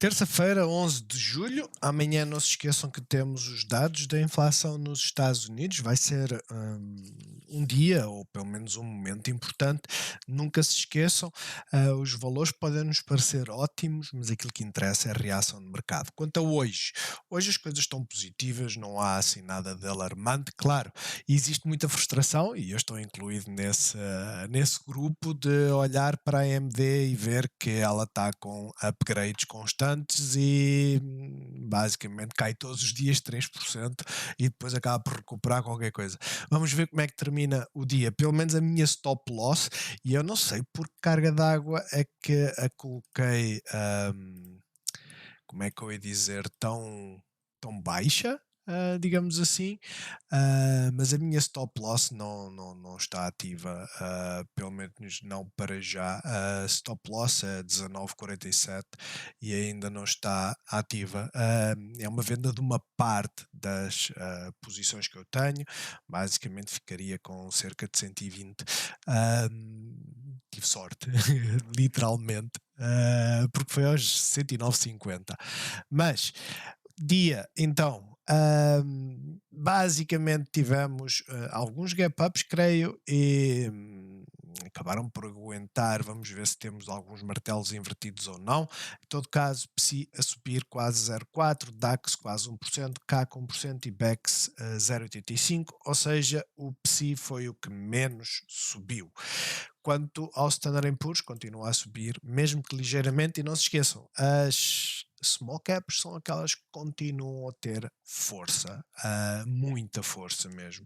Terça-feira, 11 de julho. Amanhã não se esqueçam que temos os dados da inflação nos Estados Unidos. Vai ser um dia, ou pelo menos um momento importante. Nunca se esqueçam, os valores podem nos parecer ótimos, mas aquilo que interessa é a reação do mercado. Quanto a hoje as coisas estão positivas, não há assim nada de alarmante. Claro, existe muita frustração e eu estou incluído nesse grupo de olhar para a AMD e ver que ela está com upgrades constantes e basicamente cai todos os dias 3% e depois acaba por recuperar qualquer coisa. Vamos ver como é que termina o dia. Pelo menos a minha stop loss, e eu não sei por que carga d'água é que a coloquei, como é que eu ia dizer, tão baixa, digamos assim, mas a minha stop loss não está ativa, pelo menos não para já. A stop loss é 19,47 e ainda não está ativa. É uma venda de uma parte das posições que eu tenho, basicamente ficaria com cerca de 120. Tive sorte, literalmente, porque foi aos 109,50. Mas dia, então, basicamente tivemos alguns gap-ups, creio, e acabaram por aguentar. Vamos ver se temos alguns martelos invertidos ou não. Em todo caso, PSI a subir quase 0,4%, DAX quase 1%, CAC 1% e BEX 0,85%, ou seja, o PSI foi o que menos subiu. Quanto ao Standard Poor's, continua a subir, mesmo que ligeiramente, e não se esqueçam, as small caps são aquelas que continuam a ter força, muita força mesmo.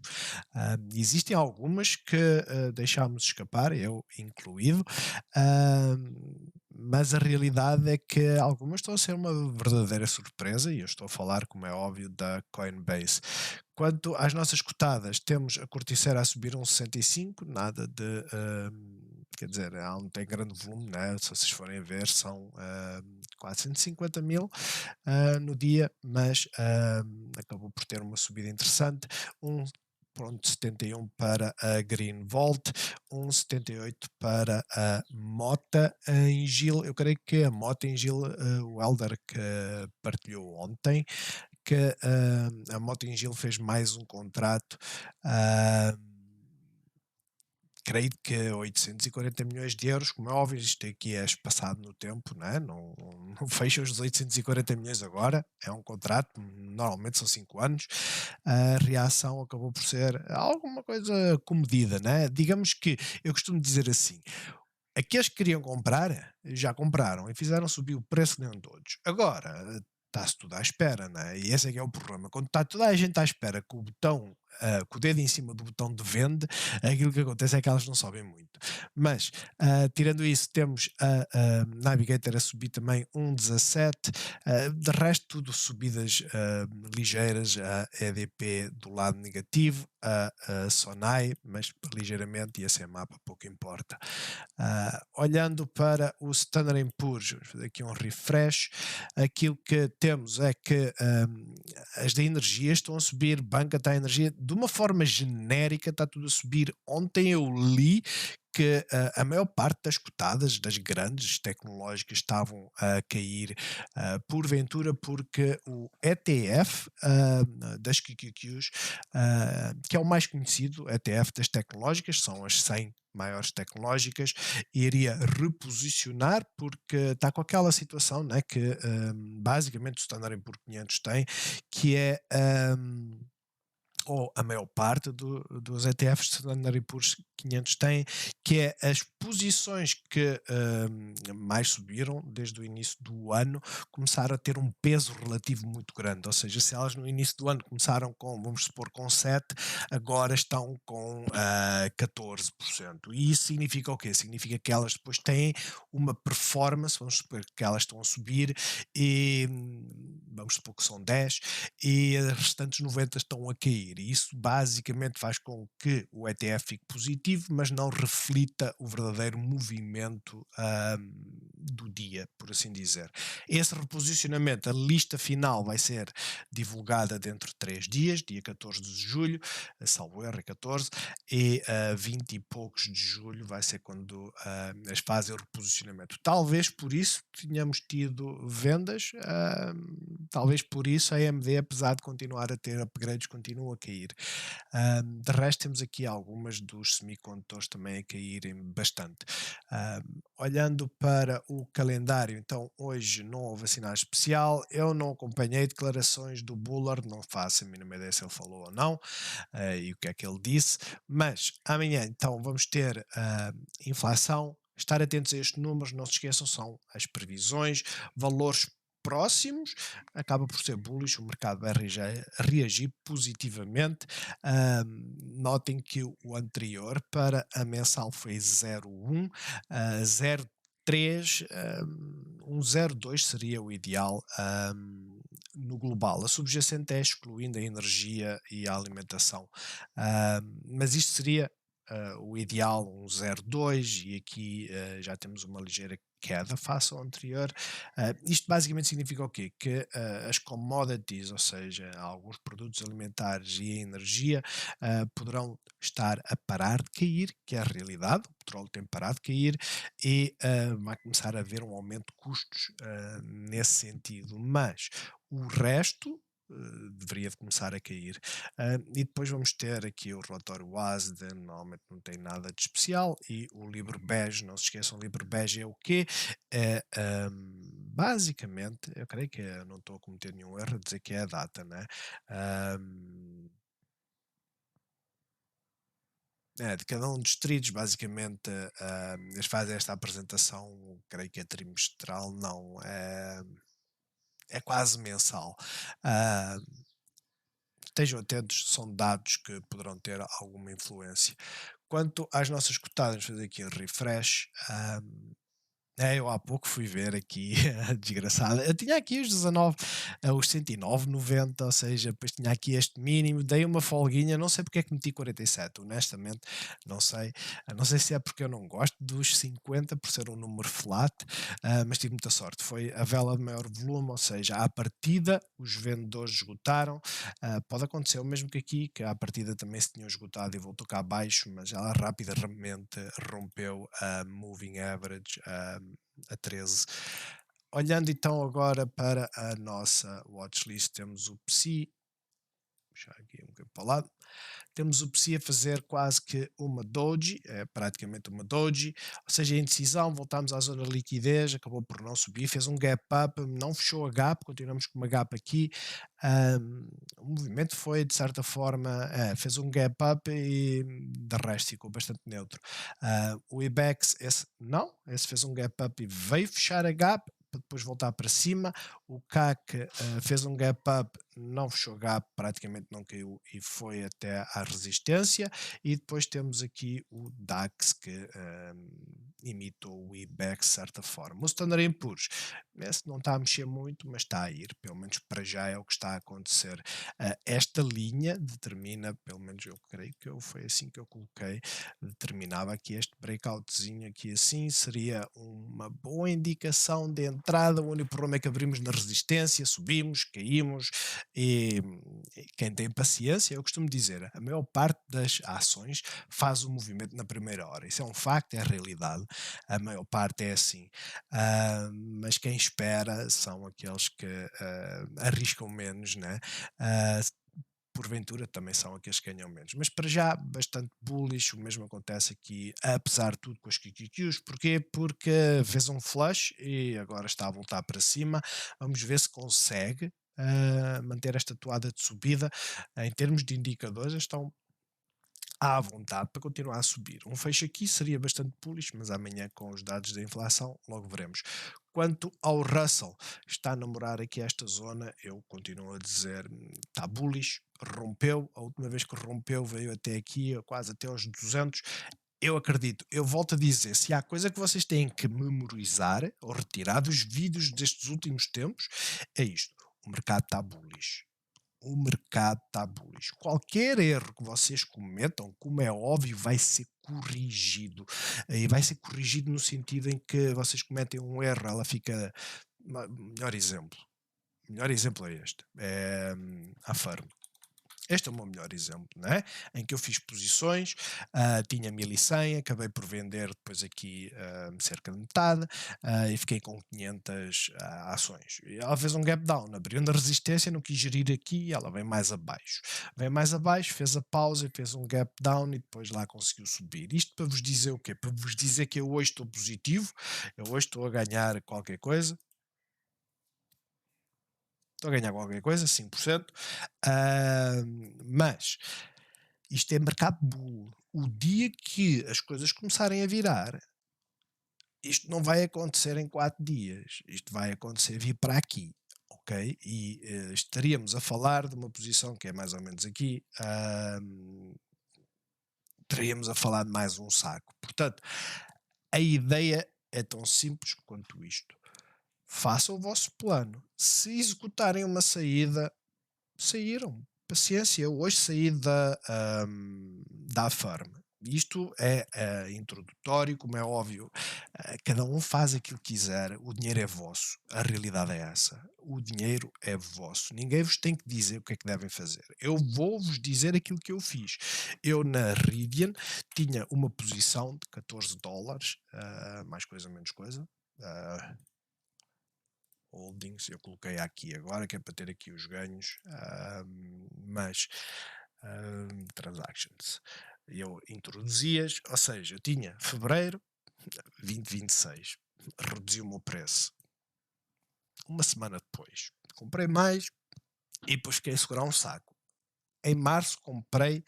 Existem algumas que deixámos escapar, eu incluído, mas a realidade é que algumas estão a ser uma verdadeira surpresa, e eu estou a falar, como é óbvio, da Coinbase. Quanto às nossas cotadas, temos a Corticera a subir 1,65, nada de. Quer dizer, ela não tem grande volume, né? Se vocês forem ver, são 450 mil no dia, mas acabou por ter uma subida interessante. 1,71 para a Green Volt, 1,78 para a Mota em Gil. Eu creio que a Mota em Gil, o Elder que partilhou ontem, que a Mota Gil fez mais um contrato, creio que 840 milhões de euros, como é óbvio, isto aqui é espaçado no tempo, não fecha os 840 milhões agora, é um contrato, normalmente são 5 anos. A reação acabou por ser alguma coisa comedida, né? Digamos que, eu costumo dizer assim, aqueles que queriam comprar, já compraram e fizeram subir o preço nem todos. Agora, está-se tudo à espera, né? E esse é que é o problema. Quando está toda a gente à espera que o botão, com o dedo em cima do botão de vende, aquilo que acontece é que elas não sobem muito. Mas, tirando isso, temos a Navigator a subir também 1,17. De resto, tudo subidas ligeiras. A EDP do lado negativo, a Sonai, mas ligeiramente, e a CMAP pouco importa. Olhando para o Standard Poor's, vamos fazer aqui um refresh. Aquilo que temos é que as da energia estão a subir, banca está a energia, de uma forma genérica, está tudo a subir. Ontem eu li que a maior parte das cotadas das grandes tecnológicas estavam a cair, porventura porque o ETF das QQQs, que é o mais conhecido ETF das tecnológicas, são as 100 maiores tecnológicas, iria reposicionar porque está com aquela situação, né, que basicamente o Standard Poor's 500 tem, que é ou a maior parte dos ETFs de Standard Poor's 500 têm, que é as posições que mais subiram desde o início do ano, começaram a ter um peso relativo muito grande, ou seja, se elas no início do ano começaram com, vamos supor, com 7, agora estão com 14%. E isso significa o quê? Significa que elas depois têm uma performance, vamos supor que elas estão a subir e vamos supor que são 10 e as restantes 90 estão a cair. cair. E isso basicamente faz com que o ETF fique positivo, mas não reflita o verdadeiro movimento do dia, por assim dizer. Esse reposicionamento, a lista final vai ser divulgada dentro de 3 dias, dia 14 de julho, salvo erro, é 14, e 20 e poucos de julho vai ser quando eles fazem o reposicionamento. Talvez por isso tenhamos tido vendas, talvez por isso a AMD, apesar de continuar a ter upgrades, continua a cair. De resto, temos aqui algumas dos semicondutores também a caírem bastante. Olhando para o calendário, então hoje não houve sinal especial, eu não acompanhei declarações do Bullard, não faço a mínima ideia se ele falou ou não, e o que é que ele disse, mas amanhã então vamos ter inflação. Estar atentos a estes números, não se esqueçam, são as previsões, valores próximos, acaba por ser bullish, o mercado vai reagir positivamente. Notem que o anterior para a mensal foi 0,1, 0,3, 1,02 seria o ideal no global. A subjacente é excluindo a energia e a alimentação, mas isto seria o ideal, um 0,2, e aqui já temos uma ligeira queda face ao anterior. Isto basicamente significa o quê? Que as commodities, ou seja, alguns produtos alimentares e a energia, poderão estar a parar de cair, que é a realidade, o petróleo tem parado de cair, e vai começar a haver um aumento de custos nesse sentido, mas o resto deveria de começar a cair. E depois vamos ter aqui o relatório WASD, normalmente não tem nada de especial, e o livro bege, não se esqueçam, o livro bege é o quê? É, basicamente, eu creio que não estou a cometer nenhum erro a dizer que é a data, né? De cada um dos trilhos, basicamente, eles fazem esta apresentação, creio que é trimestral, não, é quase mensal. Ah, Estejam atentos, são dados que poderão ter alguma influência. Quanto às nossas cotadas, fazer aqui um refresh. Eu há pouco fui ver aqui, desgraçada. Eu tinha aqui os 19, os 109,90, ou seja, depois tinha aqui este mínimo, dei uma folguinha, não sei porque é que meti 47, honestamente, não sei. Não sei se é porque eu não gosto dos 50, por ser um número flat, mas tive muita sorte. Foi a vela de maior volume, ou seja, à partida os vendedores esgotaram. Pode acontecer o mesmo que aqui, que à partida também se tinham esgotado e voltou cá abaixo, mas ela rapidamente rompeu a moving average, a 13. Olhando então agora para a nossa watchlist, temos o PSI, puxar aqui um bocadinho para o lado, temos o PSI a fazer quase que uma doji, é praticamente uma doji, ou seja, a indecisão, voltamos à zona de liquidez, acabou por não subir, fez um gap up, não fechou a gap, continuamos com uma gap aqui. O movimento foi de certa forma, fez um gap up e de resto ficou bastante neutro. O IBEX, esse fez um gap up e veio fechar a gap para depois voltar para cima. O CAC fez um gap up, não fechou gap, praticamente não caiu e foi até à resistência. E depois temos aqui o DAX que imitou o IBEX de certa forma. O Standard Poor's, esse não está a mexer muito, mas está a ir, pelo menos para já é o que está a acontecer. Esta linha determina, pelo menos eu creio que foi assim que eu coloquei, determinava aqui este breakoutzinho aqui assim, seria uma boa indicação de entrada. O único problema é que abrimos na resistência, subimos, caímos, e quem tem paciência, eu costumo dizer, a maior parte das ações faz o movimento na primeira hora. Isso é um facto, é a realidade. A maior parte é assim. Mas quem espera são aqueles que arriscam menos, né? Porventura também são aqueles que ganham menos. Mas para já, bastante bullish. O mesmo acontece aqui, apesar de tudo, com os QQQs. Porquê? Porque fez um flush e agora está a voltar para cima. Vamos ver se consegue manter esta toada de subida. Em termos de indicadores, estão à vontade para continuar a subir. Um fecho aqui seria bastante bullish, mas amanhã com os dados da inflação logo veremos. Quanto ao Russell, está a namorar aqui esta zona, eu continuo a dizer, está bullish, rompeu, a última vez que rompeu veio até aqui, quase até aos 200. Eu acredito, eu volto a dizer, se há coisa que vocês têm que memorizar ou retirar dos vídeos destes últimos tempos, é isto, o mercado está bullish. o mercado está bullish. Qualquer erro que vocês cometam, como é óbvio, vai ser corrigido. E vai ser corrigido no sentido em que vocês cometem um erro, ela fica. Melhor exemplo. Melhor exemplo é este. É a Firm. Este é o meu melhor exemplo, né? Em que eu fiz posições, tinha 1100, acabei por vender depois aqui cerca de metade e fiquei com 500 ações. E ela fez um gap down, abriu na resistência, não quis gerir aqui e ela vem mais abaixo. Vem mais abaixo, fez a pausa, fez um gap down e depois lá conseguiu subir. Isto para vos dizer o quê? Para vos dizer que eu hoje estou positivo, eu hoje estou a ganhar qualquer coisa, estou a ganhar qualquer coisa, 5%, mas isto é mercado bull. O dia que as coisas começarem a virar, isto não vai acontecer em 4 dias, isto vai acontecer vir para aqui, ok? E estaríamos a falar de uma posição que é mais ou menos aqui, estaríamos a falar de mais um saco. Portanto, a ideia é tão simples quanto isto. Façam o vosso plano. Se executarem uma saída, saíram. Paciência, eu hoje saí da Farm. Isto é introdutório, como é óbvio. Cada um faz aquilo que quiser, o dinheiro é vosso. A realidade é essa. O dinheiro é vosso. Ninguém vos tem que dizer o que é que devem fazer. Eu vou-vos dizer aquilo que eu fiz. Eu na Rivian tinha uma posição de 14 dólares, mais coisa, menos coisa. Holdings, eu coloquei aqui agora, que é para ter aqui os ganhos, mas transactions, eu introduzias, ou seja, eu tinha fevereiro 2026, reduzi o meu preço. Uma semana depois, comprei mais e depois fiquei a segurar um saco. Em março comprei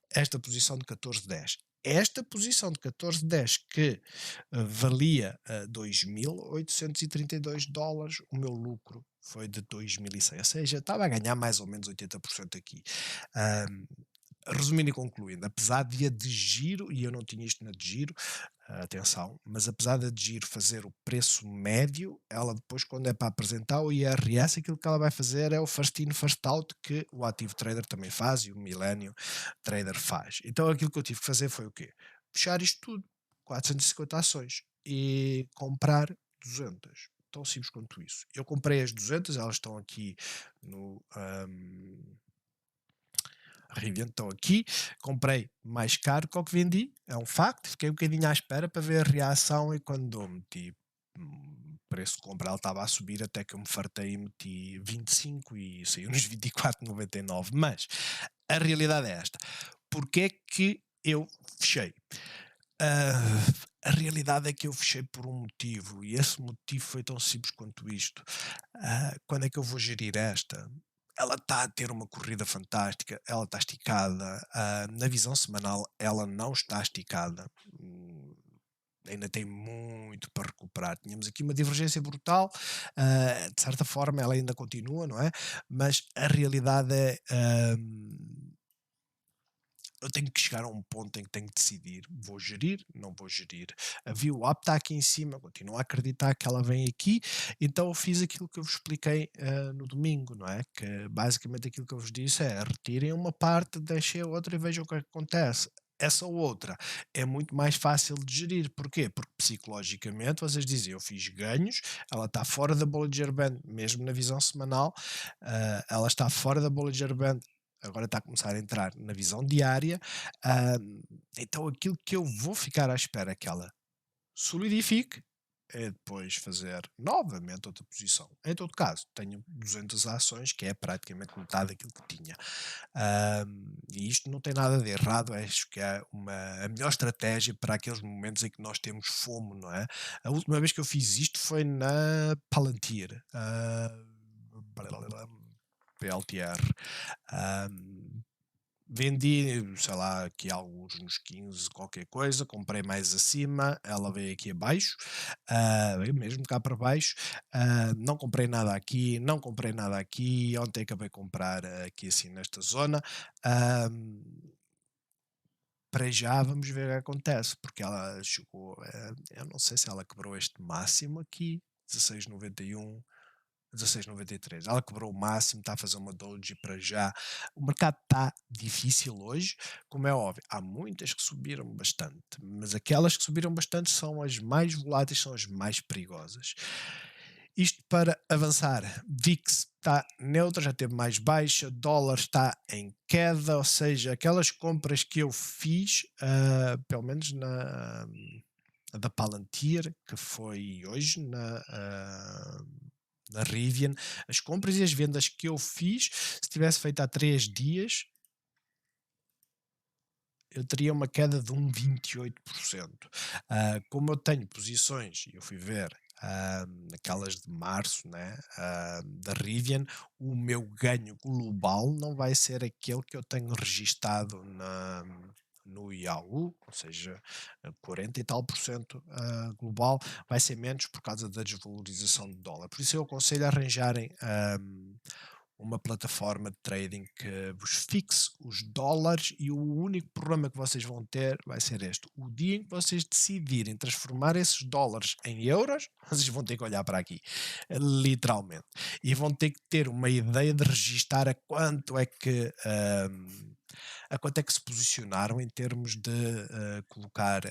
esta posição de 14,10. Esta posição de 14,10 que valia 2.832 dólares, o meu lucro foi de 2.100, ou seja, estava a ganhar mais ou menos 80% aqui. Resumindo e concluindo, apesar de a de giro, e eu não tinha isto na de giro, atenção, mas apesar de a de giro fazer o preço médio, ela depois, quando é para apresentar o IRS, aquilo que ela vai fazer é o first in, first out, que o Active Trader também faz e o Millennium Trader faz. Então aquilo que eu tive que fazer foi o quê? Fechar isto tudo, 450 ações, e comprar 200. Tão simples quanto isso. Eu comprei as 200, elas estão aqui no Rivian, estão aqui, comprei mais caro que o que vendi, é um facto, fiquei um bocadinho à espera para ver a reação e quando meti o preço de compra ela estava a subir até que eu me fartei e meti 25 e saiu nos 24,99, mas a realidade é esta, porque é que eu fechei? A realidade é que eu fechei por um motivo e esse motivo foi tão simples quanto isto. Quando é que eu vou gerir esta? Ela está a ter uma corrida fantástica, ela está esticada. Na visão semanal, ela não está esticada. Ainda tem muito para recuperar. Tínhamos aqui uma divergência brutal, de certa forma, ela ainda continua, não é? Mas a realidade é. Eu tenho que chegar a um ponto em que tenho que decidir, vou gerir, não vou gerir. A VWAP está aqui em cima, continuo a acreditar que ela vem aqui, então eu fiz aquilo que eu vos expliquei no domingo, não é? Que basicamente aquilo que eu vos disse é retirem uma parte, deixem a outra e vejam o que é que acontece. Essa outra é muito mais fácil de gerir. Porquê? Porque psicologicamente vocês dizem, eu fiz ganhos, ela está fora da Bollinger Band, mesmo na visão semanal, ela está fora da Bollinger Band, agora está a começar a entrar na visão diária, então aquilo que eu vou ficar à espera que ela solidifique é depois fazer novamente outra posição. Em todo caso, tenho 200 ações, que é praticamente metade daquilo que tinha. E isto não tem nada de errado, acho que é a melhor estratégia para aqueles momentos em que nós temos fome, não é? A última vez que eu fiz isto foi na Palantir. PLTR. Vendi, sei lá, aqui alguns nos 15, qualquer coisa, comprei mais acima, ela veio aqui abaixo, veio mesmo cá para baixo, não comprei nada aqui, não comprei nada aqui, ontem acabei de comprar aqui assim nesta zona, para já vamos ver o que acontece, porque ela chegou, eu não sei se ela quebrou este máximo aqui, 16,91, 16,93. Ela quebrou o máximo, está a fazer uma doji para já. O mercado está difícil hoje, como é óbvio. Há muitas que subiram bastante, mas aquelas que subiram bastante são as mais voláteis, são as mais perigosas. Isto para avançar. VIX está neutra, já teve mais baixa, dólar está em queda, ou seja, aquelas compras que eu fiz, pelo menos da Palantir, que foi hoje na Rivian, as compras e as vendas que eu fiz, se tivesse feito há 3 dias, eu teria uma queda de um 28%. Como eu tenho posições, e eu fui ver aquelas de março, né, da Rivian, o meu ganho global não vai ser aquele que eu tenho registado no IAU, ou seja, 40 e tal por cento global, vai ser menos por causa da desvalorização do dólar. Por isso eu aconselho a arranjarem uma plataforma de trading que vos fixe os dólares, e o único problema que vocês vão ter vai ser este: o dia em que vocês decidirem transformar esses dólares em euros, vocês vão ter que olhar para aqui, literalmente, e vão ter que ter uma ideia de registar a quanto é que se posicionaram em termos de colocar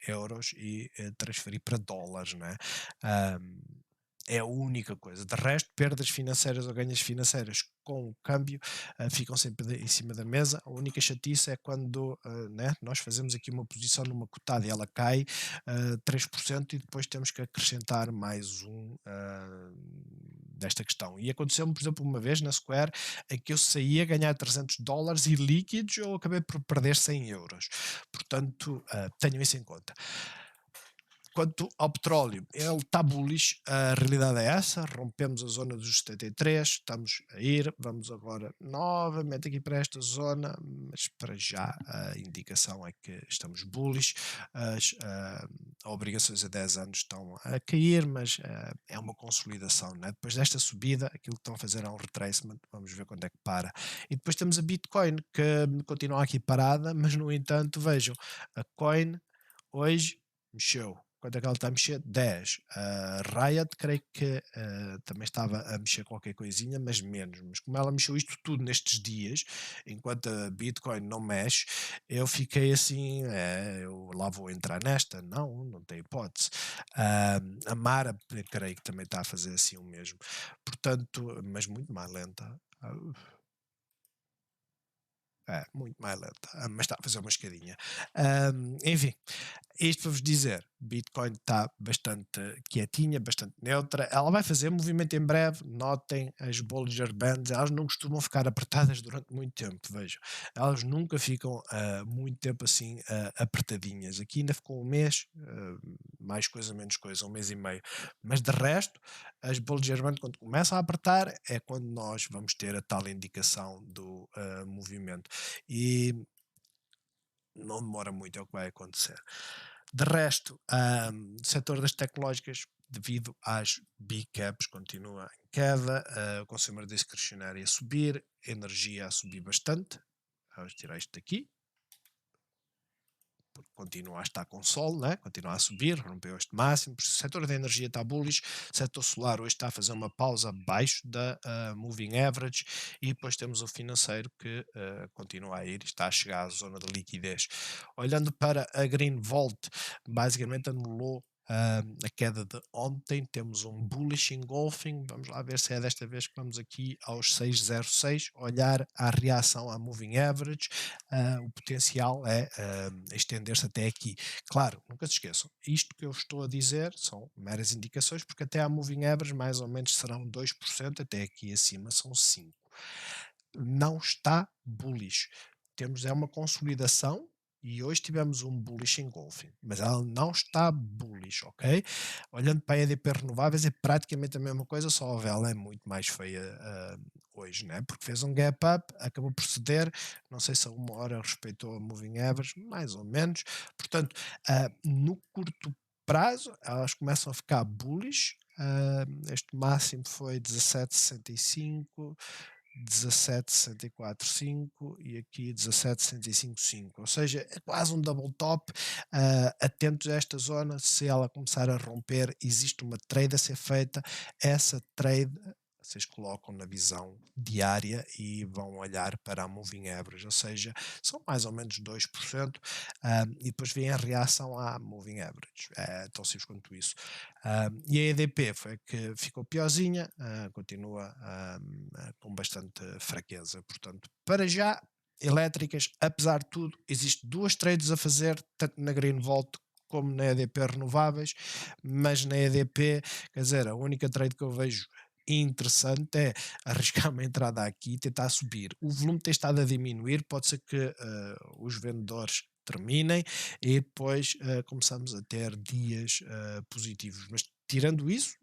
euros e transferir para dólares, não é? Ahm, é a única coisa. De resto, perdas financeiras ou ganhos financeiras com o câmbio ficam sempre em cima da mesa. A única chatice é quando né, nós fazemos aqui uma posição numa cotada e ela cai 3% e depois temos que acrescentar mais desta questão. E aconteceu-me, por exemplo, uma vez na Square, em que eu saía a ganhar 300 dólares e líquidos, eu acabei por perder 100 euros. Portanto, tenham isso em conta. Quanto ao petróleo, ele está bullish, a realidade é essa, rompemos a zona dos 73, estamos a ir, vamos agora novamente aqui para esta zona, mas para já a indicação é que estamos bullish, as obrigações a 10 anos estão a cair, mas é uma consolidação, né? Depois desta subida, aquilo que estão a fazer é um retracement, vamos ver quando é que para. E depois temos a Bitcoin, que continua aqui parada, mas no entanto, vejam, a coin hoje mexeu. Quanto é que ela está a mexer? 10. A Riot, creio que também estava a mexer qualquer coisinha, mas menos. Mas como ela mexeu isto tudo nestes dias, enquanto a Bitcoin não mexe, eu fiquei assim, eu lá vou entrar nesta? Não tem hipótese. A Mara, creio que também está a fazer assim o mesmo. Portanto, mas muito mais lenta. Muito mais lenta, mas está a fazer uma escadinha. Enfim, isto para vos dizer, Bitcoin está bastante quietinha, bastante neutra. Ela vai fazer movimento em breve. Notem as Bollinger Bands, elas não costumam ficar apertadas durante muito tempo, vejam. Elas nunca ficam muito tempo assim apertadinhas. Aqui ainda ficou um mês, mais coisa, menos coisa, um mês e meio. Mas de resto, as Bollinger Bands, quando começam a apertar, é quando nós vamos ter a tal indicação do movimento. E não demora muito, é o que vai acontecer. De resto, o setor das tecnológicas, devido às big caps, continua em queda, o consumer discretionary a subir, a energia a subir bastante. Vamos tirar isto daqui, porque continua a estar com sol, né? Continua a subir, rompeu este máximo. O setor da energia está bullish, o setor solar hoje está a fazer uma pausa abaixo da moving average, e depois temos o financeiro que continua a ir, está a chegar à zona de liquidez. Olhando para a Green Volt, basicamente anulou a queda de ontem. Temos um bullish engulfing, vamos lá ver se é desta vez que vamos aqui aos 606, olhar a reação à moving average. O potencial é estender-se até aqui. Claro, nunca se esqueçam, isto que eu estou a dizer são meras indicações, porque até a moving average mais ou menos serão 2%, até aqui acima são 5%. Não está bullish. Temos uma consolidação, e hoje tivemos um bullish engulfing, mas ela não está bullish, ok? Olhando para a EDP Renováveis é praticamente a mesma coisa, só a vela é muito mais feia hoje, né? Porque fez um gap up, acabou por ceder, não sei se a uma hora respeitou a moving average, mais ou menos. Portanto, no curto prazo, elas começam a ficar bullish. Este máximo foi 17,65, 17,64,5 e aqui 17,65,5, ou seja, é quase um double top. Atentos a esta zona, se ela começar a romper, existe uma trade a ser feita. Essa trade vocês colocam na visão diária e vão olhar para a moving average, ou seja, são mais ou menos 2%, e depois vem a reação à moving average, é tão simples quanto isso. E a EDP foi a que ficou piorzinha, continua com bastante fraqueza. Portanto, para já, elétricas, apesar de tudo, existe duas trades a fazer, tanto na Green Volt como na EDP renováveis, mas na EDP, quer dizer, a única trade que eu vejo interessante é arriscar uma entrada aqui e tentar subir. O volume tem estado a diminuir, pode ser que os vendedores terminem e depois começamos a ter dias positivos. Mas tirando isso,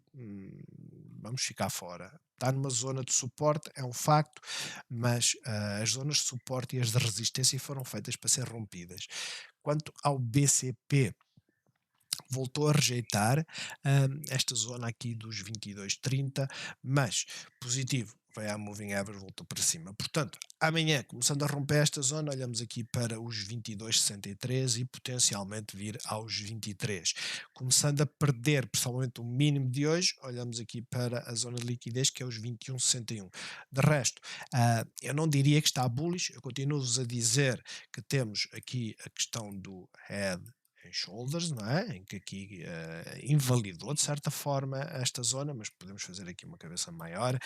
vamos ficar fora. Está numa zona de suporte, é um facto, mas as zonas de suporte e as de resistência foram feitas para ser rompidas. Quanto ao BCP, voltou a rejeitar esta zona aqui dos 22,30, mas positivo, vai à moving average, voltou para cima. Portanto, amanhã, começando a romper esta zona, olhamos aqui para os 22,63 e potencialmente vir aos 23. Começando a perder, principalmente o mínimo de hoje, olhamos aqui para a zona de liquidez, que é os 21,61. De resto, eu não diria que está bullish, eu continuo-vos a dizer que temos aqui a questão do head and shoulders, não é? Em que aqui invalidou de certa forma esta zona, mas podemos fazer aqui uma cabeça maior,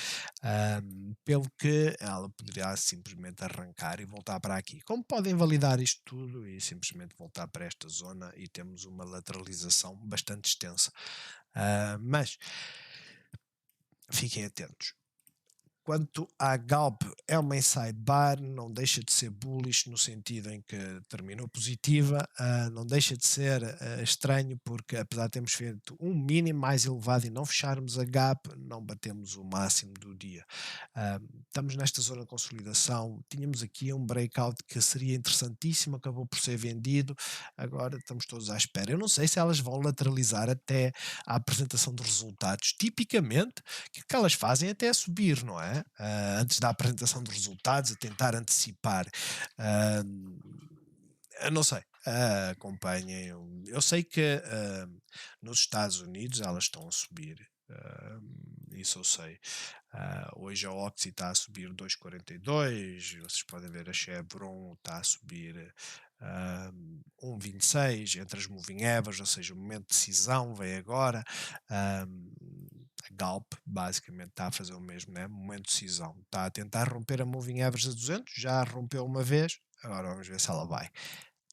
pelo que ela poderia simplesmente arrancar e voltar para aqui. Como pode invalidar isto tudo e simplesmente voltar para esta zona e temos uma lateralização bastante extensa. Mas fiquem atentos. Quanto à Galp, é uma inside bar, não deixa de ser bullish no sentido em que terminou positiva, não deixa de ser estranho porque apesar de termos feito um mínimo mais elevado e não fecharmos a gap, não batemos o máximo do dia. Estamos nesta zona de consolidação, tínhamos aqui um breakout que seria interessantíssimo, acabou por ser vendido, agora estamos todos à espera. Eu não sei se elas vão lateralizar até a apresentação dos resultados. Tipicamente, o que elas fazem até é subir, não é? Antes da apresentação dos resultados, a tentar antecipar. Eu não sei, acompanhem. Eu sei que nos Estados Unidos elas estão a subir. Isso eu sei. Hoje a Oxy está a subir 2,42. Vocês podem ver a Chevron está a subir 1,26 entre as moving averages, ou seja, o momento de decisão vem agora. A Galp basicamente está a fazer o mesmo, né? Momento de decisão, está a tentar romper a moving average a 200, já rompeu uma vez, agora vamos ver se ela vai.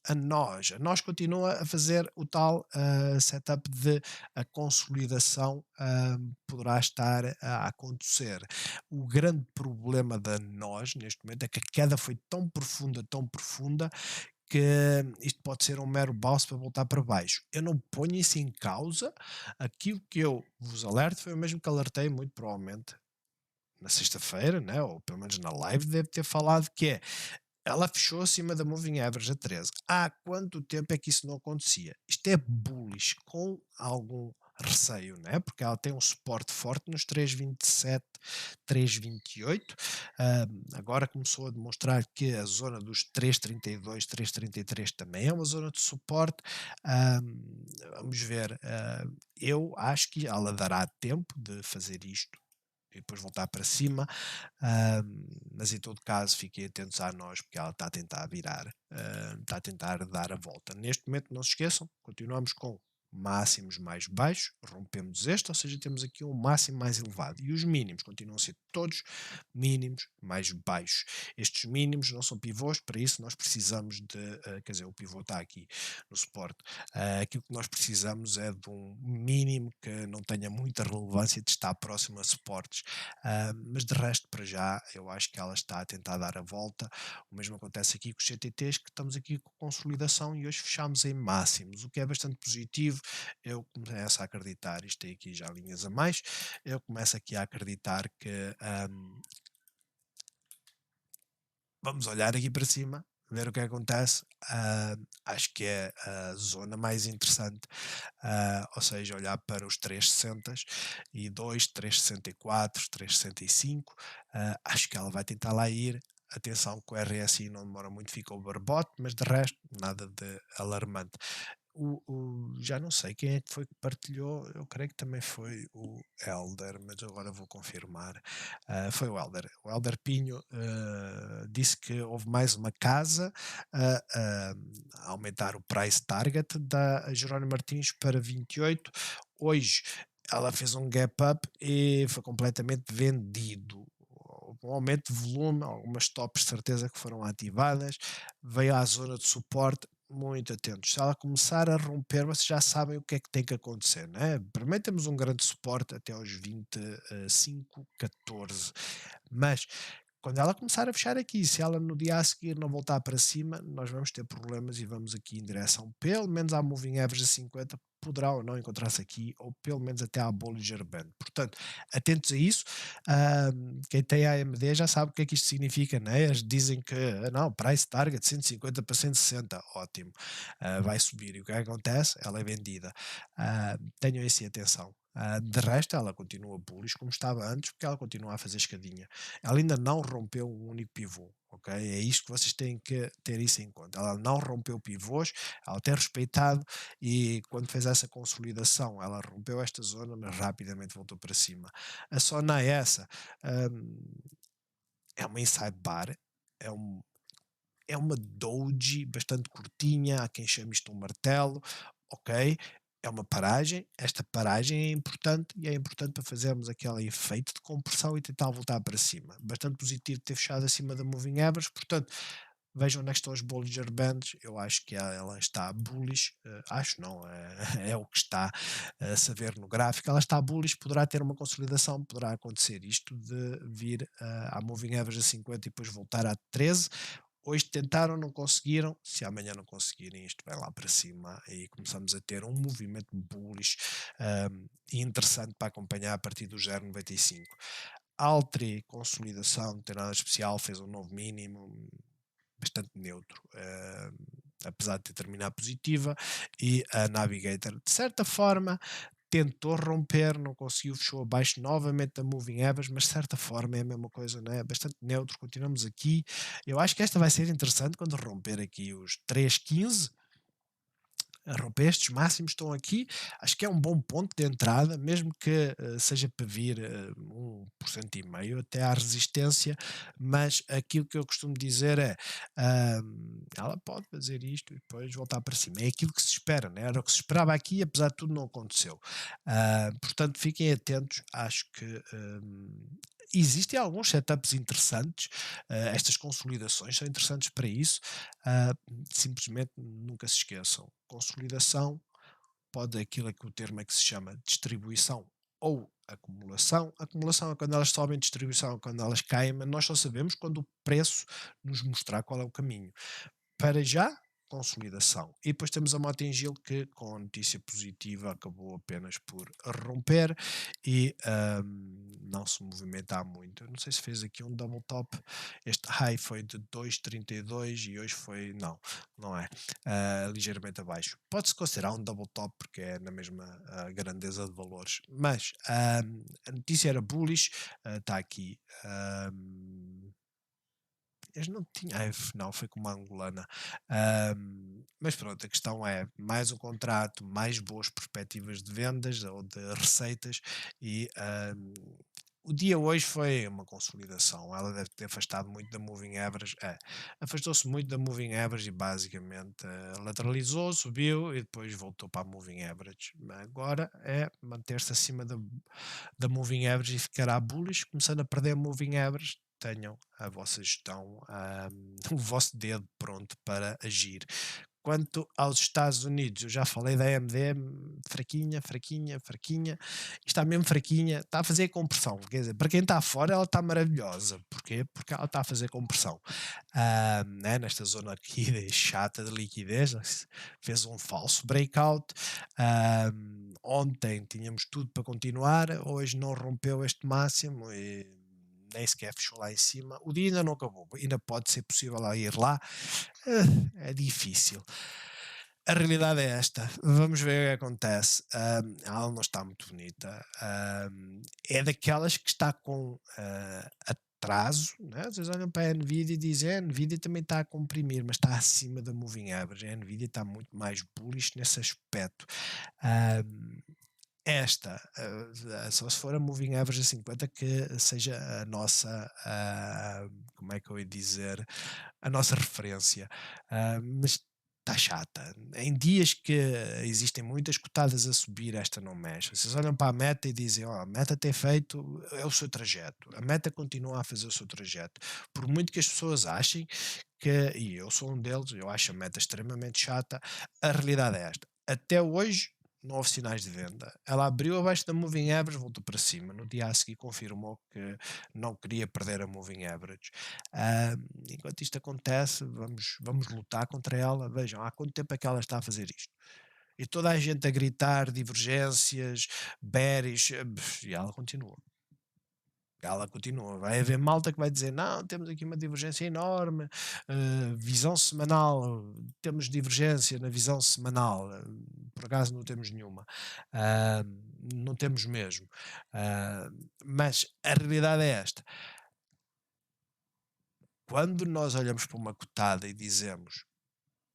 A nós continua a fazer o tal setup de a consolidação poderá estar a acontecer. O grande problema da nós neste momento é que a queda foi tão profunda, que isto pode ser um mero bounce para voltar para baixo. Eu não ponho isso em causa. Aquilo que eu vos alerto foi o mesmo que alertei muito provavelmente na sexta-feira, né? Ou pelo menos na live deve ter falado, que é ela fechou acima da moving average a 13. Há quanto tempo é que isso não acontecia? Isto é bullish com algum receio, né? Porque ela tem um suporte forte nos 3,27, 3,28. Agora começou a demonstrar que a zona dos 3,32, 3,33 também é uma zona de suporte. Vamos ver. Eu acho que ela dará tempo de fazer isto e depois voltar para cima, mas em todo caso fiquem atentos a nós porque ela está a tentar virar, está a tentar dar a volta. Neste momento não se esqueçam, continuamos com máximos mais baixos, rompemos este, ou seja, temos aqui um máximo mais elevado e os mínimos continuam a ser todos mínimos mais baixos. Estes mínimos não são pivôs, para isso nós precisamos de, quer dizer, o pivô está aqui no suporte. Aquilo que nós precisamos é de um mínimo que não tenha muita relevância de estar próximo a suportes, mas de resto para já eu acho que ela está a tentar dar a volta. O mesmo acontece aqui com os CTTs, que estamos aqui com consolidação e hoje fechamos em máximos, o que é bastante positivo. Eu começo a acreditar, isto tem aqui já linhas a mais, eu começo aqui a acreditar que vamos olhar aqui para cima, ver o que acontece. Acho que é a zona mais interessante, ou seja, olhar para os 360 e 2, 364, 365. Acho que ela vai tentar lá ir. Atenção que o RSI não demora muito, fica o barbote, mas de resto, nada de alarmante. Já não sei quem é que foi que partilhou, eu creio que também foi o Elder, mas agora vou confirmar. Foi o Elder. O Elder Pinho disse que houve mais uma casa a aumentar o price target da Jerónimo Martins para 28. Hoje ela fez um gap up e foi completamente vendido. Houve um aumento de volume, algumas tops de certeza que foram ativadas, veio à zona de suporte, muito atentos. Se ela começar a romper, vocês já sabem o que é que tem que acontecer, né? Primeiro temos um grande suporte até aos 25,14, mas quando ela começar a fechar aqui, se ela no dia a seguir não voltar para cima, nós vamos ter problemas e vamos aqui em direção, pelo menos à Moving Average a 50, poderá ou não encontrar-se aqui, ou pelo menos até à Bollinger Band. Portanto, atentos a isso. Quem tem a AMD já sabe o que é que isto significa, né? Eles dizem que, não, price target 150 para 160, ótimo, vai subir. E o que é que acontece? Ela é vendida. Tenham isso em atenção. De resto, ela continua bullish como estava antes, porque ela continua a fazer escadinha. Ela ainda não rompeu um único pivô, ok? É isto que vocês têm que ter isso em conta. Ela não rompeu pivôs, ela tem respeitado e quando fez essa consolidação, ela rompeu esta zona, mas rapidamente voltou para cima. A Sona é essa, hum, é uma inside bar, é um é uma doji bastante curtinha, há quem chame isto um martelo, ok, é uma paragem, esta paragem é importante e é importante para fazermos aquele efeito de compressão e tentar voltar para cima. Bastante positivo ter fechado acima da moving average, portanto, vejam onde é que estão os Bollinger Bands, eu acho que ela está bullish, acho não, é o que está a saber no gráfico, ela está bullish, poderá ter uma consolidação, poderá acontecer isto de vir à moving average a 50 e depois voltar a 13. Hoje tentaram, não conseguiram. Se amanhã não conseguirem, isto vai lá para cima e começamos a ter um movimento bullish e interessante para acompanhar a partir do 0,95. Altri, consolidação, não tem nada especial, fez um novo mínimo, bastante neutro, apesar de ter terminado positiva, e a Navigator, de certa forma, tentou romper, não conseguiu, fechou abaixo novamente da Moving Average, mas de certa forma é a mesma coisa, né? Bastante neutro, continuamos aqui. Eu acho que esta vai ser interessante quando romper aqui os 3,15, a romper estes máximos estão aqui, acho que é um bom ponto de entrada, mesmo que seja para vir 1,5% até à resistência, mas aquilo que eu costumo dizer é, ela pode fazer isto e depois voltar para cima, é aquilo que se espera, né? Era o que se esperava aqui, apesar de tudo não aconteceu. Portanto, fiquem atentos, acho que existem alguns setups interessantes, estas consolidações são interessantes para isso, ah, simplesmente nunca se esqueçam, consolidação pode aquilo é que o termo é que se chama distribuição ou acumulação. Acumulação é quando elas sobem, distribuição é quando elas caem, mas nós só sabemos quando o preço nos mostrar qual é o caminho. Para já, consolidação. E depois temos a Mota-Engil que, com a notícia positiva, acabou apenas por romper e não se movimentar muito. Eu não sei se fez aqui um double top. Este high foi de 2,32 e hoje foi, não é, ligeiramente abaixo. Pode-se considerar um double top porque é na mesma grandeza de valores. Mas a notícia era bullish, está aqui. Eles não tinham, não, foi com uma angolana. Mas pronto, a questão é mais um contrato, mais boas perspectivas de vendas ou de receitas e o dia hoje foi uma consolidação. Ela deve ter afastado muito da moving average. Afastou-se muito da moving average e basicamente lateralizou, subiu e depois voltou para a moving average. Agora é manter-se acima da moving average e ficará bullish, começando a perder a moving average. Tenham a vossa gestão, o vosso dedo pronto para agir. Quanto aos Estados Unidos, eu já falei da AMD, fraquinha, fraquinha, fraquinha, está mesmo fraquinha, está a fazer compressão, quer dizer, para quem está fora ela está maravilhosa, porquê? Porque ela está a fazer compressão, né? Nesta zona aqui chata de liquidez, fez um falso breakout, ontem tínhamos tudo para continuar, hoje não rompeu este máximo e nem sequer fechou lá em cima. O dia ainda não acabou, ainda pode ser possível lá ir lá. É difícil. A realidade é esta. Vamos ver o que acontece. Ela não está muito bonita. É daquelas que está com atraso, né? Vocês olham para a Nvidia e dizem: a Nvidia também está a comprimir, mas está acima da moving average. A Nvidia está muito mais bullish nesse aspecto. Ahm, esta, só se for a moving average a 50 que seja a nossa, como é que eu ia dizer, a nossa referência. Mas está chata. Em dias que existem muitas cotadas a subir, esta não mexe. Vocês olham para a meta e dizem: a meta tem feito é o seu trajeto. A meta continua a fazer o seu trajeto. Por muito que as pessoas achem que, e eu sou um deles, eu acho a meta extremamente chata, a realidade é esta. Até hoje não houve sinais de venda. Ela abriu abaixo da moving average, voltou para cima. No dia a seguir confirmou que não queria perder a moving average. Ah, enquanto isto acontece, vamos lutar contra ela. Vejam, há quanto tempo é que ela está a fazer isto? E toda a gente a gritar divergências, bearish, e ela continua. Ela continua. Vai haver malta que vai dizer: não, temos aqui uma divergência enorme, visão semanal, temos divergência na visão semanal. Por acaso não temos nenhuma. Ah, não temos mesmo. Ah, mas a realidade é esta: quando nós olhamos para uma cotada e dizemos: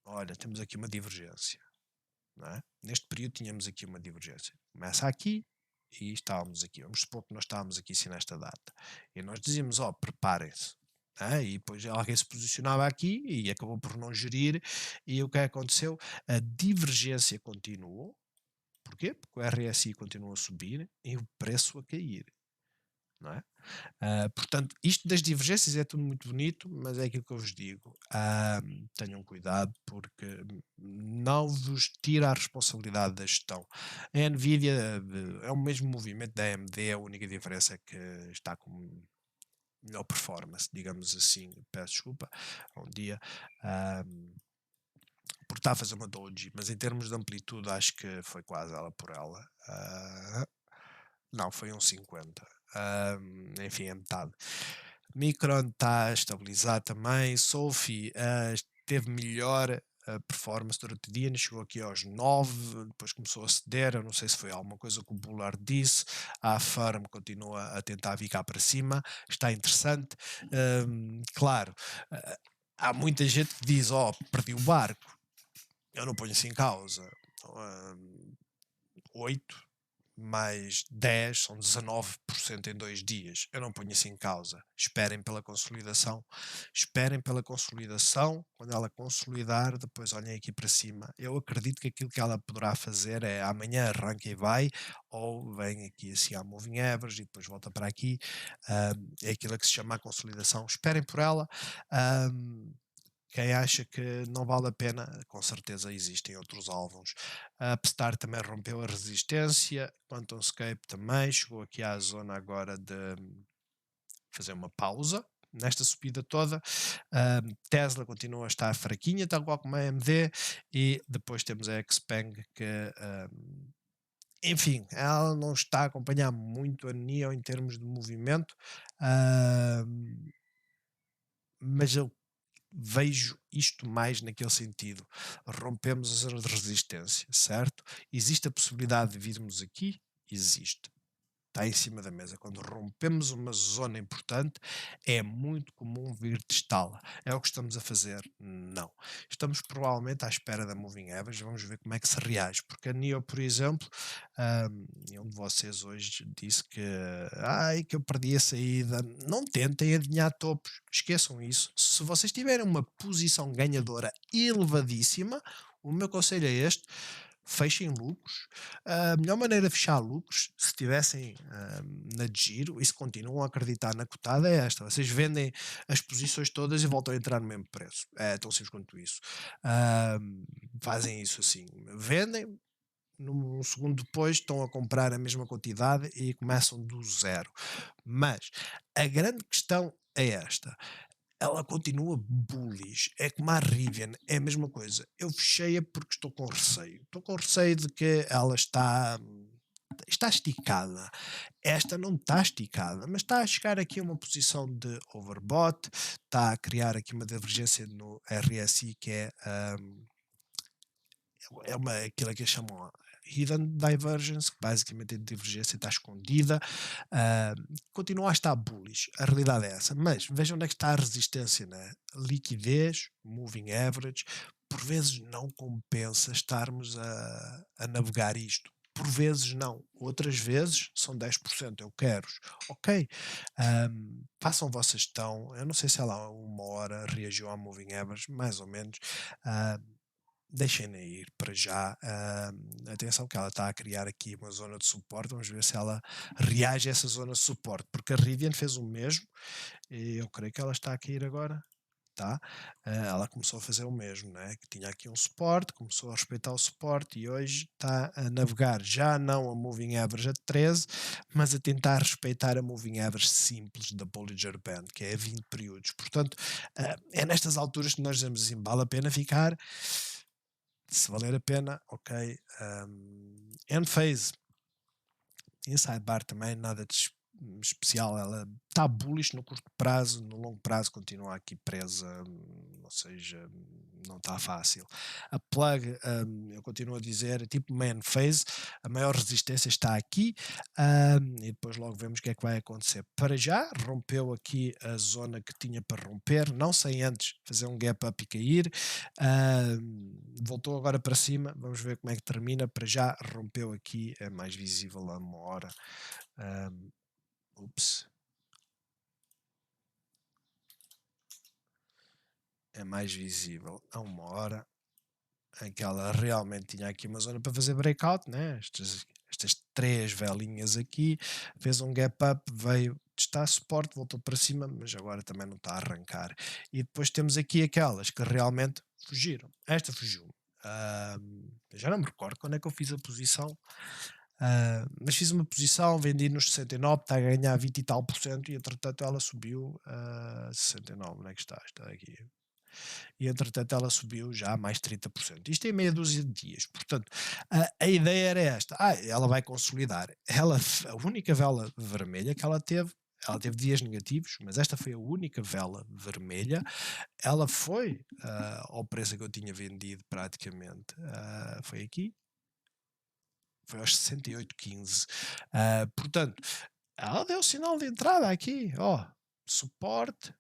olha, temos aqui uma divergência, não é? Neste período tínhamos aqui uma divergência. Começa aqui e estávamos aqui. Vamos supor que nós estávamos aqui assim nesta data. E nós dizíamos: ó, preparem-se. E depois alguém se posicionava aqui e acabou por não gerir. E o que aconteceu? A divergência continuou. Porquê? Porque o RSI continuou a subir e o preço a cair. Não é? Portanto, isto das divergências é tudo muito bonito, mas é aquilo que eu vos digo. Tenham cuidado porque não vos tira a responsabilidade da gestão. A Nvidia é o mesmo movimento da AMD, a única diferença é que está com melhor performance, digamos assim. Peço desculpa um dia. Porque está a fazer uma doji, mas em termos de amplitude acho que foi quase ela por ela. Não, foi um 50. Enfim, é metade. Micron está a estabilizar também. Sophie teve melhor performance durante o dia, chegou aqui aos 9, depois começou a ceder. Eu não sei se foi alguma coisa que o Bullard disse. A Firm continua a tentar vir cá para cima, está interessante. Claro, há muita gente que diz: perdi o barco. Eu não ponho isso em causa. 8 mais 10 são 19% em 2 dias. Eu não ponho isso em causa. Esperem pela consolidação. Esperem pela consolidação. Quando ela consolidar, depois olhem aqui para cima. Eu acredito que aquilo que ela poderá fazer é amanhã arranca e vai, ou vem aqui assim à moving average e depois volta para aqui. É aquilo que se chama a consolidação. Esperem por ela. Quem acha que não vale a pena, com certeza existem outros alvos. A Upstart também rompeu a resistência, QuantumScape também chegou aqui à zona agora de fazer uma pausa nesta subida toda. Tesla continua a estar fraquinha, tal qual como a AMD, e depois temos a Xpeng que enfim, ela não está a acompanhar muito a NIO em termos de movimento, mas eu vejo isto mais naquele sentido. Rompemos a zona de resistência, certo? Existe a possibilidade de virmos aqui? Existe. Está em cima da mesa. Quando rompemos uma zona importante, é muito comum vir testá-la. É o que estamos a fazer? Não. Estamos provavelmente à espera da moving average. Vamos ver como é que se reage. Porque a NIO, por exemplo, um de vocês hoje disse que eu perdi a saída. Não tentem adivinhar topos. Esqueçam isso. Se vocês tiverem uma posição ganhadora elevadíssima, o meu conselho é este: fechem lucros. A melhor maneira de fechar lucros, se estivessem na de giro e se continuam a acreditar na cotada, é esta: vocês vendem as posições todas e voltam a entrar no mesmo preço. É tão simples quanto isso. Fazem isso assim: vendem, num segundo depois estão a comprar a mesma quantidade e começam do zero. Mas a grande questão é esta: ela continua bullish. É como a Rivian, é a mesma coisa. Eu fechei-a porque estou com receio. Estou com receio de que ela está está esticada. Esta não está esticada, mas está a chegar aqui a uma posição de overbought, está a criar aqui uma divergência no RSI que é aquilo que eles chamam hidden divergence, que basicamente a divergência está escondida, ah, continua a estar bullish, a realidade é essa, mas vejam onde é que está a resistência, né? Liquidez, moving average, por vezes não compensa estarmos a navegar isto. Por vezes não, outras vezes são 10%, eu quero. Ok, façam vossa gestão. Eu não sei se ela há uma hora reagiu à moving average, mais ou menos. ah, Deixem-na ir para já. Atenção que ela está a criar aqui uma zona de suporte. Vamos ver se ela reage a essa zona de suporte, porque a Rivian fez o mesmo e eu creio que ela está a cair agora. Tá? Ela começou a fazer o mesmo, né? Que tinha aqui um suporte, começou a respeitar o suporte e hoje está a navegar já não a moving average a 13, mas a tentar respeitar a moving average simples da Bollinger Band, que é a 20 períodos. Portanto, é nestas alturas que nós dizemos assim, vale a pena ficar. Se valer a pena, ok. End phase, inside bar também, nada de especial. Ela está bullish no curto prazo, no longo prazo continua aqui presa, ou seja, não está fácil. A plug, eu continuo a dizer, tipo main phase, a maior resistência está aqui, e depois logo vemos o que é que vai acontecer. Para já, rompeu aqui a zona que tinha para romper, não sem antes fazer um gap up e cair, voltou agora para cima, vamos ver como é que termina. Para já rompeu aqui, é mais visível a uma hora. Ups. É mais visível a uma hora em que ela realmente tinha aqui uma zona para fazer breakout, né? Estas três velinhas aqui, fez um gap up, veio testar suporte, voltou para cima, mas agora também não está a arrancar. E depois temos aqui aquelas que realmente fugiram. Esta fugiu. Já não me recordo quando é que eu fiz a posição, mas fiz uma posição, vendi nos 69, está a ganhar 20 e tal por cento, e entretanto ela subiu a 69, onde é que está? Está aqui. E entretanto ela subiu já mais 30%. Isto em meia dúzia de dias. Portanto, a ideia era esta: ela vai consolidar. A única vela vermelha que ela teve dias negativos, mas esta foi a única vela vermelha. Ela foi ao preço que eu tinha vendido praticamente. Foi aqui, foi aos 68,15. Portanto, ela deu sinal de entrada aqui, suporte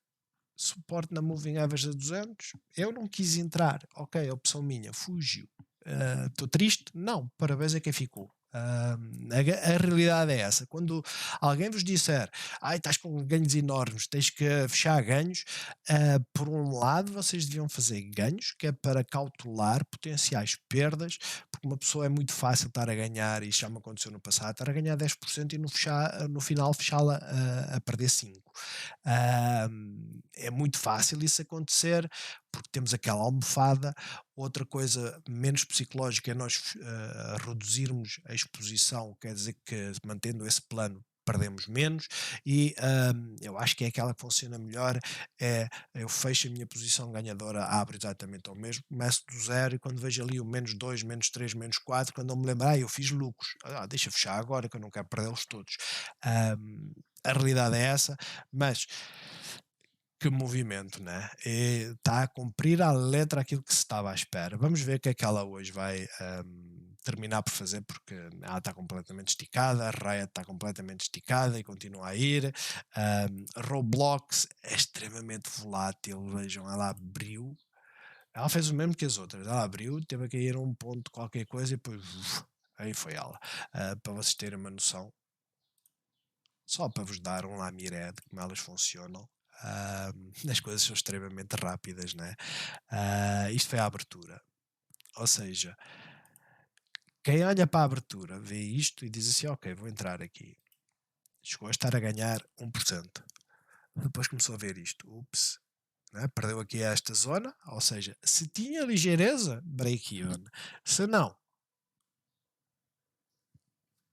na moving average a 200, eu não quis entrar, ok, opção minha, fugiu. Estou triste? Não, parabéns a quem ficou. A realidade é essa. Quando alguém vos disser, estás com ganhos enormes, tens que fechar ganhos, por um lado vocês deviam fazer ganhos, que é para cautelar potenciais perdas, porque uma pessoa é muito fácil estar a ganhar, e já me aconteceu no passado, estar a ganhar 10% e no final fechá-la a perder 5%. É muito fácil isso acontecer, porque temos aquela almofada. Outra coisa menos psicológica é nós reduzirmos a exposição, quer dizer que mantendo esse plano perdemos menos, e eu acho que é aquela que funciona melhor. Eu fecho a minha posição ganhadora, abro exatamente ao mesmo, começo do zero, e quando vejo ali o menos 2, menos 3, menos 4, quando eu me lembro, eu fiz lucros, deixa fechar agora que eu não quero perdê-los todos. A realidade é essa, mas que movimento, né? Está a cumprir à letra aquilo que se estava à espera. Vamos ver o que é que ela hoje vai terminar por fazer, porque ela está completamente esticada, a Riot está completamente esticada e continua a ir. Roblox é extremamente volátil, vejam, ela abriu, ela fez o mesmo que as outras, ela abriu, teve a cair a um ponto qualquer coisa e depois aí foi ela. Para vocês terem uma noção, só para vos dar um lamiré de como elas funcionam. As coisas são extremamente rápidas, né? Isto foi a abertura. Ou seja, quem olha para a abertura vê isto e diz assim: ok, vou entrar aqui. Chegou a estar a ganhar 1%. Depois começou a ver isto. Ups. Né? Perdeu aqui esta zona. Ou seja, se tinha ligeireza, break-even. Se não,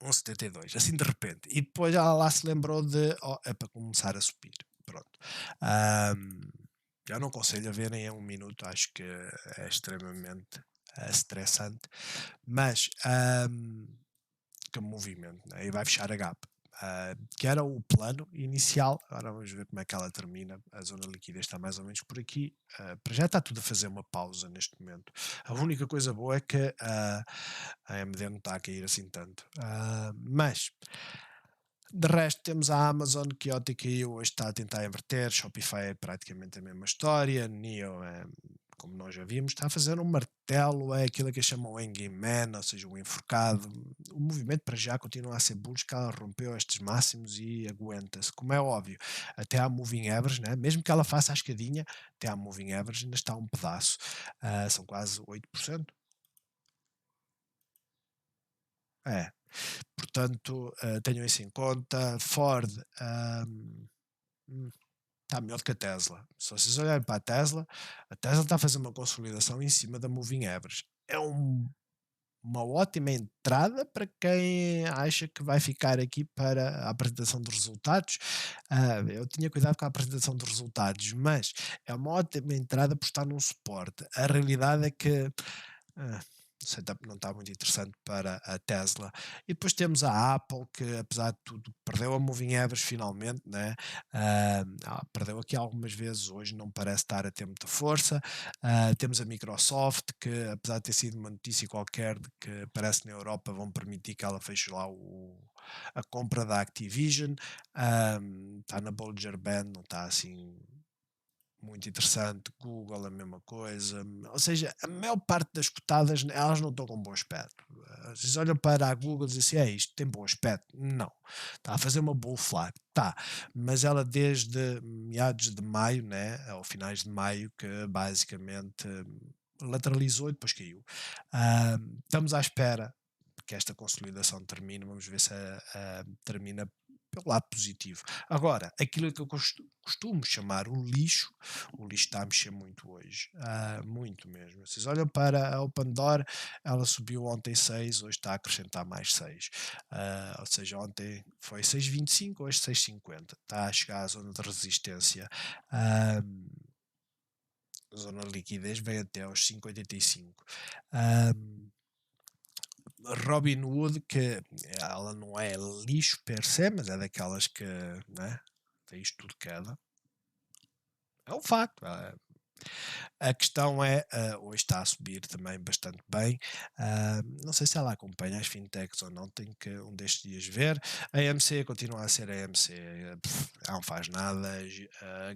1,72. Assim de repente. E depois ela lá se lembrou de: é para começar a subir. Pronto. Eu não aconselho a verem em 1 minuto, acho que é extremamente estressante, mas perca movimento, né? E vai fechar a gap. Que era o plano inicial. Agora vamos ver como é que ela termina. A zona de liquidez está mais ou menos por aqui. Para já está tudo a fazer uma pausa neste momento. A única coisa boa é que a AMD não está a cair assim tanto. Mas de resto, temos a Amazon que ontem caiu, hoje está a tentar inverter. Shopify é praticamente a mesma história. NIO, como nós já vimos, está a fazer um martelo, é aquilo que chamam o hangman, ou seja, o enforcado. O movimento para já continua a ser bullish, que ela rompeu estes máximos e aguenta-se. Como é óbvio, até à moving average, né? Mesmo que ela faça a escadinha, até à moving average ainda está um pedaço. São quase 8%. É, portanto, tenham isso em conta. Ford, está melhor do que a Tesla. Se vocês olharem para a Tesla está a fazer uma consolidação em cima da moving average. É uma ótima entrada para quem acha que vai ficar aqui para a apresentação dos resultados. Eu tinha cuidado com a apresentação dos resultados, mas é uma ótima entrada por estar num suporte. A realidade é que o setup não está muito interessante para a Tesla. E depois temos a Apple, que apesar de tudo perdeu a moving average finalmente, né? Perdeu aqui algumas vezes, hoje não parece estar a ter muita força. Temos a Microsoft, que apesar de ter sido uma notícia qualquer de que parece que na Europa vão permitir que ela feche lá a compra da Activision, está na Bollinger Band, não está assim muito interessante. Google a mesma coisa, ou seja, a maior parte das cotadas elas não estão com bom aspecto. Vocês olham para a Google e dizem assim, isto tem bom aspecto. Não, está a fazer uma bull flag, tá, mas ela desde meados de maio, né, ou finais de maio, que basicamente lateralizou e depois caiu. Estamos à espera que esta consolidação termine, vamos ver se termina pelo lado positivo. Agora, aquilo que eu costumo chamar o lixo está a mexer muito hoje, muito mesmo. Vocês olham para a Open Door, ela subiu ontem 6, hoje está a acrescentar mais 6. Ou seja, ontem foi 6,25, hoje 6,50. Está a chegar à zona de resistência. A zona de liquidez vem até aos 5,85. Robinhood, que ela não é lixo per se, mas é daquelas que, né, tem isto tudo queda. É um facto. A questão é, hoje está a subir também bastante bem. Não sei se ela acompanha as fintechs ou não, tenho que um destes dias ver. A AMC continua a ser a AMC, não faz nada.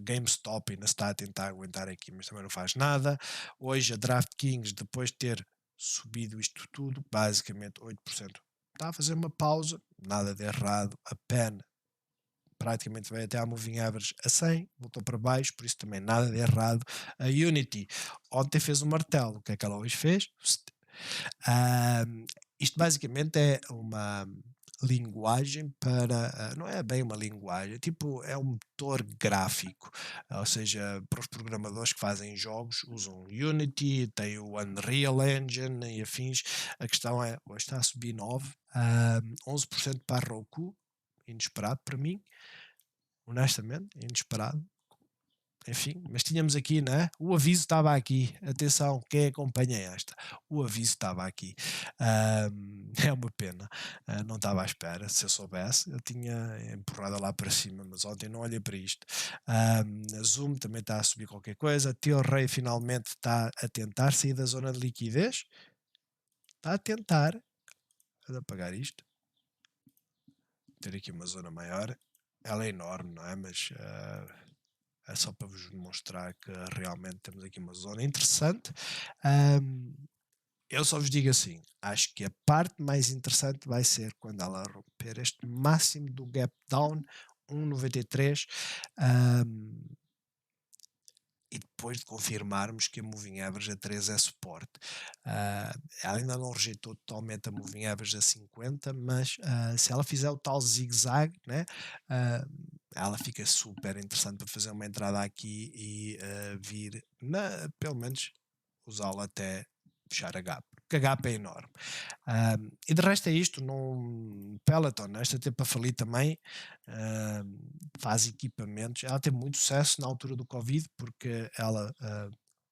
GameStop ainda está a tentar aguentar aqui, mas também não faz nada. Hoje a DraftKings, depois de ter subido isto tudo, basicamente 8%, está a fazer uma pausa, nada de errado. A PEN praticamente veio até à moving average a 100, voltou para baixo, por isso também nada de errado. A Unity ontem fez um martelo, o que é que ela hoje fez? Isto basicamente é uma linguagem para, não é bem uma linguagem, tipo é um motor gráfico, ou seja, para os programadores que fazem jogos usam Unity, tem o Unreal Engine e afins. A questão é, hoje está a subir 9, 11% para a Roku, inesperado para mim, honestamente, inesperado. Enfim, mas tínhamos aqui, né? O aviso estava aqui. Atenção, quem acompanha esta? O aviso estava aqui. É uma pena. Não estava à espera. Se eu soubesse, eu tinha empurrado lá para cima, mas ontem não olhei para isto. A Zoom também está a subir qualquer coisa. Tilray finalmente está a tentar sair da zona de liquidez. Está a tentar. Vou apagar isto. Ter aqui uma zona maior. Ela é enorme, não é? Mas é só para vos mostrar que realmente temos aqui uma zona interessante. Eu só vos digo assim, acho que a parte mais interessante vai ser quando ela romper este máximo do gap down 1,93 e depois de confirmarmos que a moving average a 3 é suporte. Ela ainda não rejeitou totalmente a moving average a 50, mas se ela fizer o tal zigue-zague, né, ela fica super interessante para fazer uma entrada aqui e vir, pelo menos, usá-la até fechar a gap, porque a gap é enorme. E de resto é isto, Peloton, esta tem para falir também, faz equipamentos, ela teve muito sucesso na altura do Covid, porque ela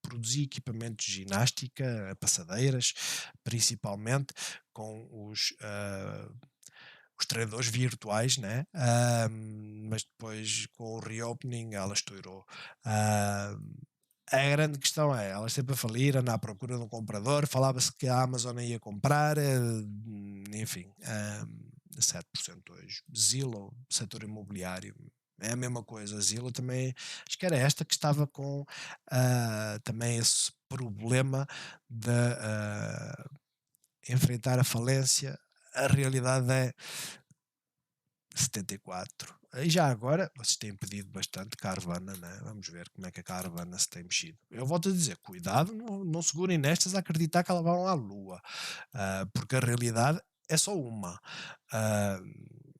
produzia equipamentos de ginástica, passadeiras, principalmente, com os os traders virtuais, né? Mas depois com o reopening ela estourou. Ahm, a grande questão é, ela sempre a falir, anda à procura de um comprador, falava-se que a Amazon ia comprar, enfim, 7% hoje. Zillow, setor imobiliário, é a mesma coisa. Zillow também, acho que era esta que estava com também esse problema de enfrentar a falência. A realidade é 74. E já agora, vocês têm pedido bastante Carvana, né? Vamos ver como é que a Carvana se tem mexido. Eu volto a dizer, cuidado, não segurem nestas a acreditar que elas vão à lua, porque a realidade é só uma. Ah,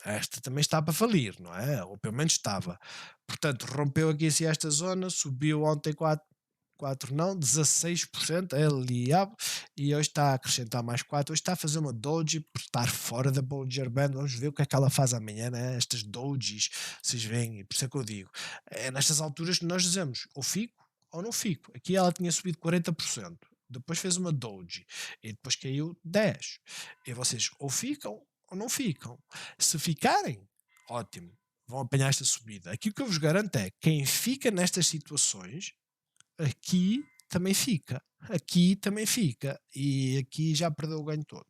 esta também está para falir, não é? Ou pelo menos estava. Portanto, rompeu aqui assim esta zona, subiu ontem 4 não, 16% é ali, e hoje está a acrescentar mais 4. Hoje está a fazer uma doji por estar fora da Bollinger Band. Vamos ver o que é que ela faz amanhã, né? Estas dojis, vocês veem, por isso é que eu digo, é nestas alturas que nós dizemos, ou fico ou não fico. Aqui ela tinha subido 40%, depois fez uma doji, e depois caiu 10%. E vocês ou ficam ou não ficam. Se ficarem, ótimo, vão apanhar esta subida. Aqui o que eu vos garanto é, quem fica nestas situações aqui também fica, aqui também fica, e aqui já perdeu o ganho todo.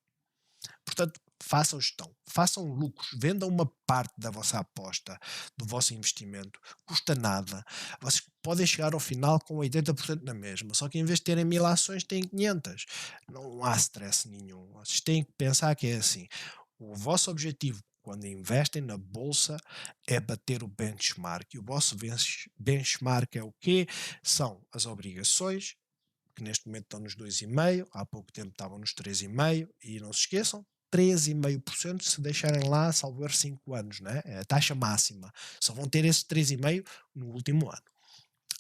Portanto, façam gestão, façam lucros, vendam uma parte da vossa aposta, do vosso investimento, custa nada. Vocês podem chegar ao final com 80% na mesma, só que em vez de terem 1000 ações, têm 500. Não há stress nenhum. Vocês têm que pensar que é assim: o vosso objetivo quando investem na bolsa é bater o benchmark. E o vosso benchmark é o quê? São as obrigações, que neste momento estão nos 2,5%, há pouco tempo estavam nos 3,5%, e não se esqueçam, 3,5% se deixarem lá, salvo erro, 5 anos, né? É a taxa máxima. Só vão ter esse 3,5% no último ano.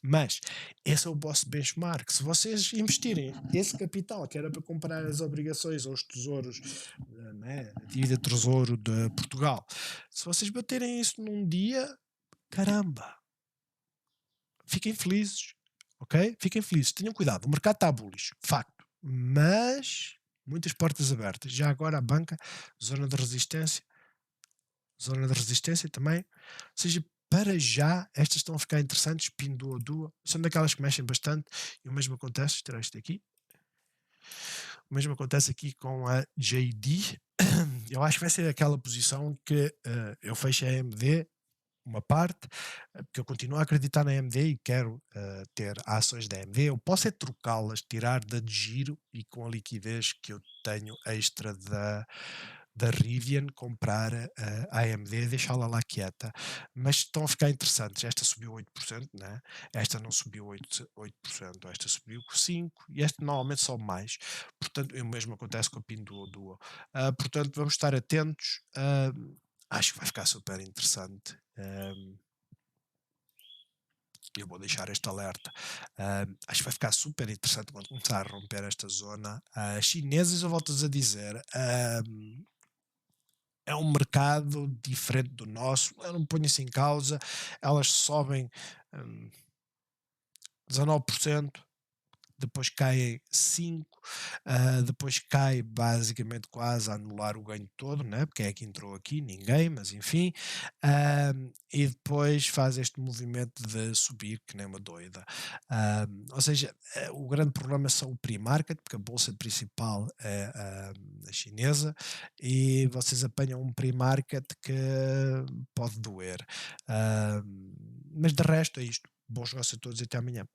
Mas esse é o vosso benchmark. Se vocês investirem esse capital que era para comprar as obrigações ou os tesouros, né, a dívida de tesouro de Portugal, se vocês baterem isso num dia, caramba, fiquem felizes, ok? Fiquem felizes, tenham cuidado, o mercado está bullish, facto, mas muitas portas abertas. Já agora a banca, zona de resistência também. Ou seja, para já, estas estão a ficar interessantes, Pinduoduo, Duo, são daquelas que mexem bastante, e o mesmo acontece, terá isto aqui, o mesmo acontece aqui com a JD. Eu acho que vai ser aquela posição que eu fecho a AMD, uma parte, porque eu continuo a acreditar na AMD e quero ter ações da AMD. Eu posso é trocá-las, tirar da de giro e com a liquidez que eu tenho extra da Rivian, comprar a AMD e deixá-la lá quieta. Mas estão a ficar interessantes. Esta subiu 8%, né? Esta não subiu 8%, esta subiu 5%, e esta normalmente sobe mais. Portanto, o mesmo acontece com a Pinduoduo. Portanto, vamos estar atentos. Acho que vai ficar super interessante. Eu vou deixar este alerta. Acho que vai ficar super interessante quando começar a romper esta zona. As chinesas, eu volto-vos a dizer, é um mercado diferente do nosso. Eu não ponho isso em causa. Elas sobem 19%, depois cai 5, depois cai basicamente quase a anular o ganho todo, né? Porque é que entrou aqui, ninguém, mas enfim, e depois faz este movimento de subir que nem uma doida. Ou seja, o grande problema são o pre-market, porque a bolsa principal é a chinesa, e vocês apanham um pre-market que pode doer. Mas de resto é isto. Bons negócios a todos e até amanhã.